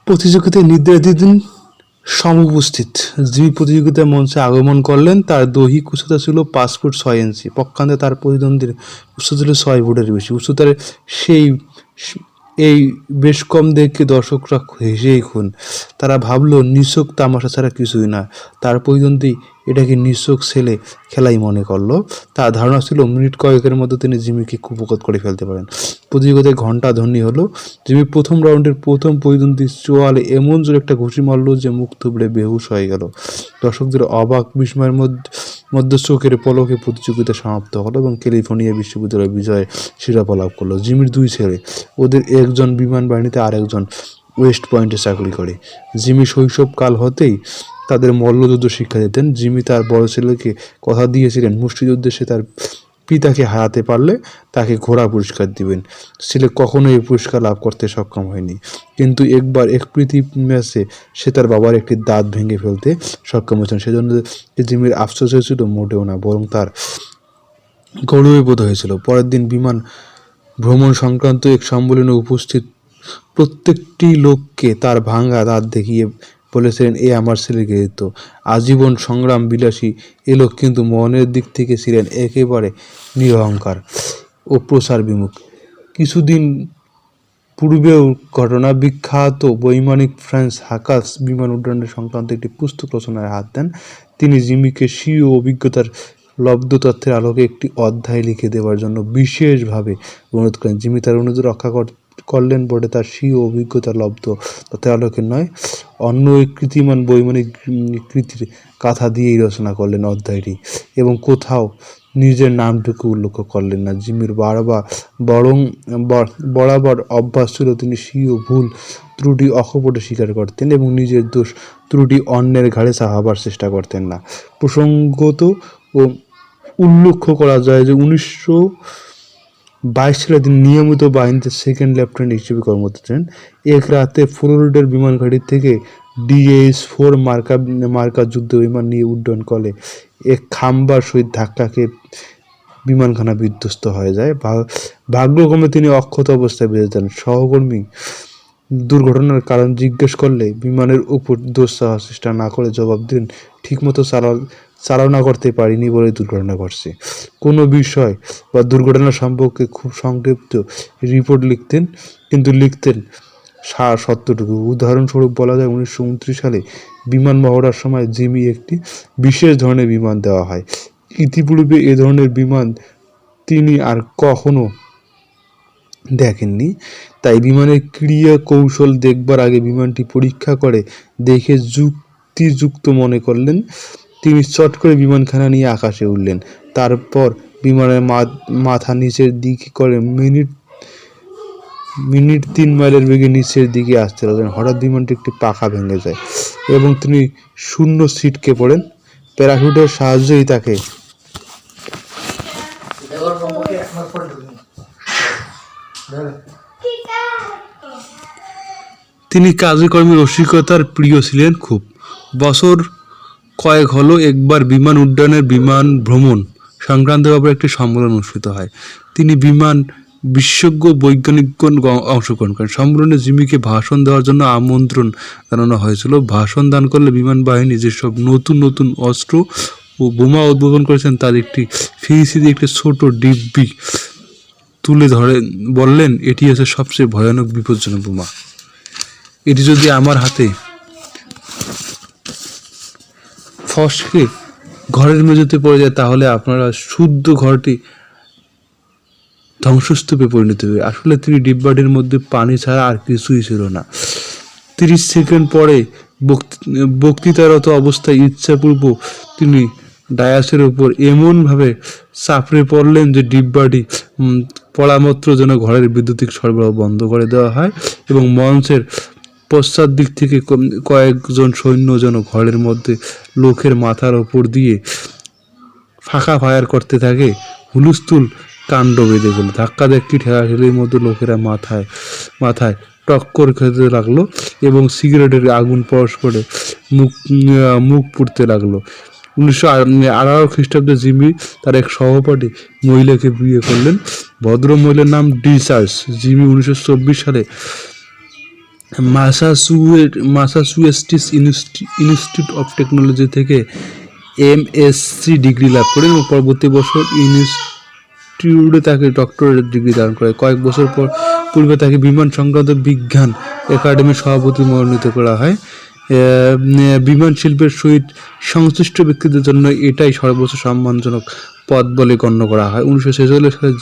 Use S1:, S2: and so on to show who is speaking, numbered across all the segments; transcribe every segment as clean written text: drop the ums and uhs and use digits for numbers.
S1: প্রতিযোগিতায় নির্ধারিত দিন সমুপস্থিত। জিমি প্রতিযোগিতার মঞ্চে আগমন করলেন। তার দৈহিক উচ্চতা ছিল 5 ফুট 6 ইঞ্চি। পক্ষান্তে তার প্রতিদ্বন্দ্বীর উচ্চতা ছিল 6 ফুটের বেশি। উচ্চতার সেই এই বেশ কম দেখে দর্শকরা হেসেই খুন। তারা ভাবলো নিছক তামাশা ছাড়া কিছুই না। তার প্রতিদ্বন্দ্বী এটাকে নিছক ছেলে খেলাই মনে করলো। তার ধারণা ছিল মিনিট কয়েকের মধ্যে তিনি জিমিকে কুপোকাত করে ফেলতে পারেন। প্রতিযোগিতায় ঘণ্টা ধ্বনি হলো। জিমি প্রথম রাউন্ডের প্রথম প্রতিদ্বন্দ্বী চোয়ালে এমন জোরে একটা ঘুষি মারল যে মুখ থুবড়ে বেহুশ হয়ে গেল। দর্শকদের অবাক বিস্ময়ের মধ্যে চোখের পলকে প্রতিযোগিতা সমাপ্ত হলো এবং ক্যালিফোর্নিয়া বিশ্ববিদ্যালয় বিজয়ের শিরোপা লাভ করলো। জিমির দুই ছেলে, ওদের একজন বিমান বাহিনীতে আর একজন ওয়েস্ট পয়েন্টে চাকরি করে। জিমি শৈশবকাল হতেই তাদের মল্লযুদ্ধ শিক্ষা দিতেন। জিমি তার বড় ছেলেকে কথা দিয়েছিলেন মুষ্টিযুদ্ধে সে তার পিতাকে হারাতে পারলে তাকে ঘোড়া পুরস্কার দিবেন। ছেলে কখনো এই পুরস্কার লাভ করতে সক্ষম হয়নি, কিন্তু একবার এক প্রীতি ম্যাচে সে তার বাবার একটি দাঁত ভেঙে ফেলতে সক্ষম হয়েছেন। সেজন্য জিমির আফসোস হয়েছিল মোটেও না, বরং তার গৌরববোধ হয়েছিল। পরের দিন বিমান ভ্রমণ সংক্রান্ত এক সম্মেলনে উপস্থিত প্রত্যেকটি লোককে তার ভাঙা দাঁত দেখিয়ে বলেছিলেন, এ আমার ছেলের কৃতিত্ব। আজীবন সংগ্রাম বিলাসী এ লোক কিন্তু মনের দিক থেকে ছিলেন একেবারে নিরহংকার ও প্রসার বিমুখ। কিছুদিন পূর্বেও ঘটনা বিখ্যাত বৈমানিক ফ্রান্স হাকাস বিমান উড্ডয়নের সংক্রান্ত একটি পুস্তক রচনায় হাত দেন। তিনি জিমিকে স্বীয় অভিজ্ঞতার লব্ধ তথ্যের আলোকে একটি অধ্যায় লিখে দেওয়ার জন্য বিশেষভাবে অনুরোধ করেন। জিমি তার অনুরোধ রক্ষা করলেন বটে, তার স্বীয় অভিজ্ঞতার লব্ধ তথ্যের আলোকে নয়, অন্য এক কৃতিমান বৈমানিক কৃতির কথা দিয়েই রচনা করলেন অধ্যায়টি, এবং কোথাও নিজের নামটুকু উল্লেখ করলেন না। জিমির বরাবর অভ্যাস ছিল তিনি স্বীয় ভুল ত্রুটি অকপটে স্বীকার করতেন এবং নিজের দোষ ত্রুটি অন্যের ঘাড়ে চাপাবার চেষ্টা করতেন না। প্রসঙ্গত ও উল্লেখ করা যায় যে 1922 সালে তিনি নিয়মিত বাহিনীতে সেকেন্ড লেফটেন্যান্ট হিসেবে কর্মরত ছিলেন। এক রাতে ফ্লোরিডার বিমান ঘাঁটি থেকে DH-4 মার্কা যুদ্ধ বিমান নিয়ে উড্ডয়ন করলে এক খাম্বার সহিত ধাক্কা খেয়ে বিমানখানা বিধ্বস্ত হয়ে যায়। ভাগ্যক্রমে তিনি অক্ষত অবস্থায় বেঁচে যান। সহকর্মী দুর্ঘটনার কারণ জিজ্ঞেস করলে বিমানের উপর দোষ চাওয়ার চেষ্টা না করে জবাব দিলেন, ঠিকমতো চালনা করতে পারিনি বলে দুর্ঘটনা ঘটছে। কোনো বিষয় বা দুর্ঘটনা সম্পর্কে খুব সংক্ষিপ্ত রিপোর্ট লিখতেন, কিন্তু লিখতেন সত্যটুকু। উদাহরণস্বরূপ বলা যায় 1929 সালে বিমান মহড়ার সময় জিমি একটি বিশেষ ধরনের বিমান দেওয়া হয়। ইতিপূর্বে এ ধরনের বিমান তিনি আর কখনো দেখেননি, তাই বিমানের ক্রিয়া কৌশল দেখবার আগে বিমানটি পরীক্ষা করে দেখে যুক্তিযুক্ত মনে করলেন। তিনি চট করে বিমানখানা নিয়ে আকাশে উঠলেন। তারপর বিমানের মাথা নিচের দিকে করে মিনিট 3 মাইলের বেগে নিচের দিকে আসতে লাগলেন। হঠাৎ বিমানটি একটি পাখা ভেঙে যায় এবং তিনি শূন্য ছিটকে পড়েন। প্যারাশুটের সাহায্যেই তাকে তিনি কাজকর্মের রসিকতার প্রিয় ছিলেন খুব। বছর কয়েক হলো একবার বিমান উড্ডয়নের বিমান ভ্রমণ সংক্রান্ত ব্যাপারে একটি সম্মেলন অনুষ্ঠিত হয়। তিনি বিমান বিশেষজ্ঞ বৈজ্ঞানিকগণ অংশগ্রহণ করেন। সম্মেলনে জিমিকে ভাষণ দেওয়ার জন্য আমন্ত্রণ জানানো হয়েছিল। ভাষণ দান করলে বিমান বাহিনী যেসব নতুন নতুন অস্ত্র ও বোমা উদ্ভাবন করেছেন তার একটি ফিরিসি দিয়ে একটি ছোট ডিব্বি তুলে ধরে বললেন, এটি হচ্ছে সবচেয়ে ভয়ানক বিপজ্জনক বোমা। এটি যদি আমার হাতে ফসকে ঘরের মেঝেতে পড়ে যায় তাহলে আপনারা শুদ্ধ ঘরটি ধ্বংসস্তূপে পরিণত হবে। আসলে তিনি ডিব্বাটির মধ্যে পানি ছাড়া আর কিছুই ছিল না। 30 সেকেন্ড পরে বক্তৃতারত অবস্থায় ইচ্ছাপূর্বক তিনি ডায়াসের উপর এমনভাবে চাপড়ে পড়লেন যে ডিব্বাটি পড়ামাত্র যেন ঘরের বৈদ্যুতিক সরবরাহ বন্ধ করে দেওয়া হয় এবং মঞ্চের পশ্চাৎ দিক থেকে কয়েকজন সৈন্য যেন ঘরের মধ্যে লোকের মাথার ওপর দিয়ে ফাঁকা ফায়ার করতে থাকে। হুলস্থুল কাণ্ড বেঁধে গেল। ধাক্কা ধাক্কি ঠেলাঠেলির মধ্যে লোকেরা মাথায় টক্কর খেতে লাগলো এবং সিগারেটের আগুন পরস্পরে মুখ পুড়তে লাগলো। 1918 খ্রিস্টাব্দে জিমি তার এক সহপাঠী মহিলাকে বিয়ে করলেন। ভদ্র মহিলার নাম ডি চার্লস। জিমি 1924 সালে মাসাচুসেটস ইনস্টিটিউট অফ টেকনোলজি থেকে এমএসসি ডিগ্রি লাভ করেন এবং পরবর্তী বছর ইনস্টিটিউটে তাকে ডক্টরেট ডিগ্রি দান করে। কয়েক বছর পূর্বে তাকে বিমান সংক্রান্ত বিজ্ঞান একাডেমির সভাপতি মনোনীত করা হয়। বিমান শিল্পের সহিত সংশ্লিষ্ট ব্যক্তিদের জন্য এটাই সর্বোচ্চ সম্মানজনক পদ বলে গণ্য করা হয়। 1946 সালে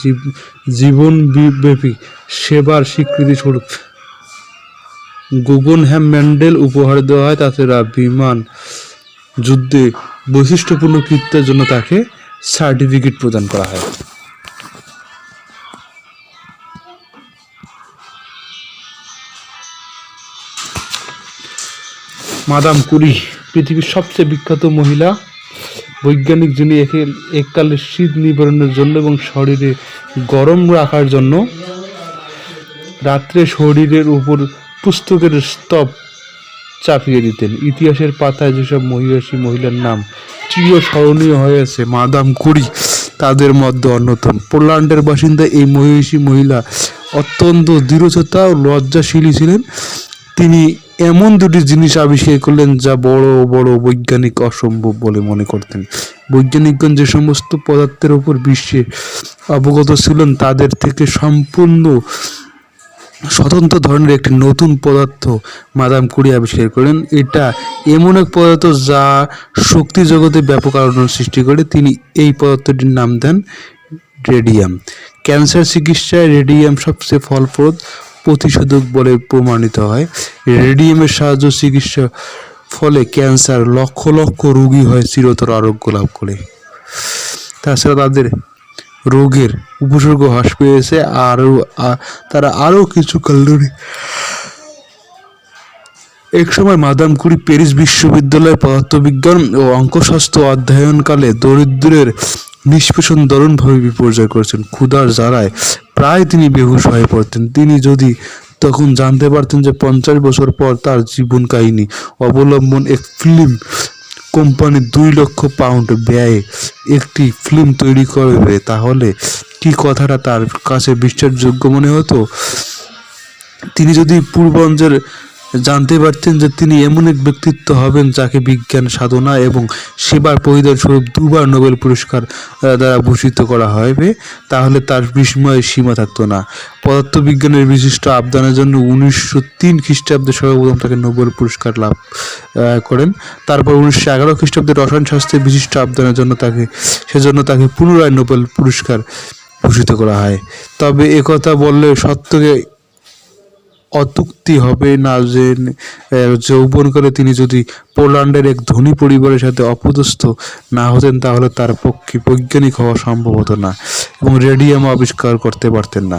S1: জীবনব্যাপী সেবার স্বীকৃতি স্বরূপ গুগেনহেইম মেডেল উপহার দেওয়া হয়। তাছাড়া বিমান যুদ্ধে বৈশিষ্ট্যপূর্ণ কৃতিত্বের জন্য তাকে সার্টিফিকেট প্রদান করা হয়। মাদাম কুরি পৃথিবীর সবচেয়ে বিখ্যাত মহিলা বৈজ্ঞানিক, যিনি এককালে শীত নিবারণের জন্য এবং শরীরে গরম রাখার জন্য রাত্রে শরীরের উপর পুস্তকের স্তব চাপিয়ে দিতেন। ইতিহাসের পাতায় যেসব মহিষী মহিলার নাম চিরস্মরণীয় হয়েছে, মাদাম কুরি তাদের মধ্যে অন্যতম। পোল্যান্ডের বাসিন্দা এই মহিষী মহিলা অত্যন্ত দৃঢ়চেতা ও লজ্জাশীলী ছিলেন। তিনি এমন দুটি জিনিস আবিষ্কার করলেন যা বড় বড় বৈজ্ঞানিক অসম্ভব বলে মনে করতেন। বৈজ্ঞানিকগণ যে সমস্ত পদার্থের উপর বিশ্বে অবগত ছিলেন তাদের থেকে সম্পূর্ণ স্বতন্ত্র ধরনের একটি নতুন পদার্থ মাদাম কুরি আবিষ্কার করেন। এটা এমন এক পদার্থ যা শক্তি জগতে ব্যাপক আলোড়ন সৃষ্টি করে। তিনি এই পদার্থটির নাম দেন রেডিয়াম। ক্যান্সার চিকিৎসায় রেডিয়াম সবচেয়ে ফলপ্রদ প্রতিষেধক বলে প্রমাণিত হয়। রেডিয়ামের সাহায্য চিকিৎসা ফলে ক্যান্সার লক্ষ লক্ষ রোগী হয় চিরতর আরোগ্য লাভ করে। তাছাড়া তাদের রোগের উপসর্গ হ্রাস পেয়েছে, তারা আরও কিছু ক্যালোরি। এক সময় মাদাম কুরি প্যারিস বিশ্ববিদ্যালয়ে পদার্থবিজ্ঞান ও অঙ্কশাস্ত্র অধ্যয়নকালে দরিদ্রের নিষ্পেষণ দারুণভাবে বিপর্যয় করেছেন। ক্ষুধার জ্বালায় প্রায় তিনি বেহুশ হয়ে পড়তেন। তিনি যদি তখন জানতে পারতেন যে 50 বছর পর তার জীবন কাহিনী অবলম্বন এক ফিল্ম কোম্পানি 2 লক্ষ পাউন্ড ব্যয়ে একটি ফিল্ম তৈরি করবে, তাহলে কি কথাটা তার কাছে বিশ্বাসযোগ্য মনে হতো? তিনি যদি পূর্বাঞ্চল জানতে পারতেন যে তিনি এমন এক ব্যক্তিত্ব হবেন যাকে বিজ্ঞান সাধনা এবং সেবার পরিধান স্বরূপ 2 বার নোবেল পুরস্কার দ্বারা ভূষিত করা হবে, তাহলে তার বিস্ময়ের সীমা থাকতো না। পদার্থবিজ্ঞানের বিশিষ্ট অবদানের জন্য 1903 খ্রিস্টাব্দে সর্বপ্রথম তাকে নোবেল পুরস্কার লাভ করেন। তারপর 1911 খ্রিস্টাব্দে রসায়ন শাস্ত্রে বিশিষ্ট অবদানের জন্য সেজন্য তাকে পুনরায় নোবেল পুরস্কার ভূষিত করা হয়। তবে একথা বললে সত্যকে অত্যুক্তি হবে না যে যৌবনকালে তিনি যদি পোল্যান্ডের এক ধনী পরিবারের সাথে অপদস্থ না হতেন তাহলে তার পক্ষে বৈজ্ঞানিক হওয়া সম্ভব হতো না এবং রেডিয়াম আবিষ্কার করতে পারতেন না।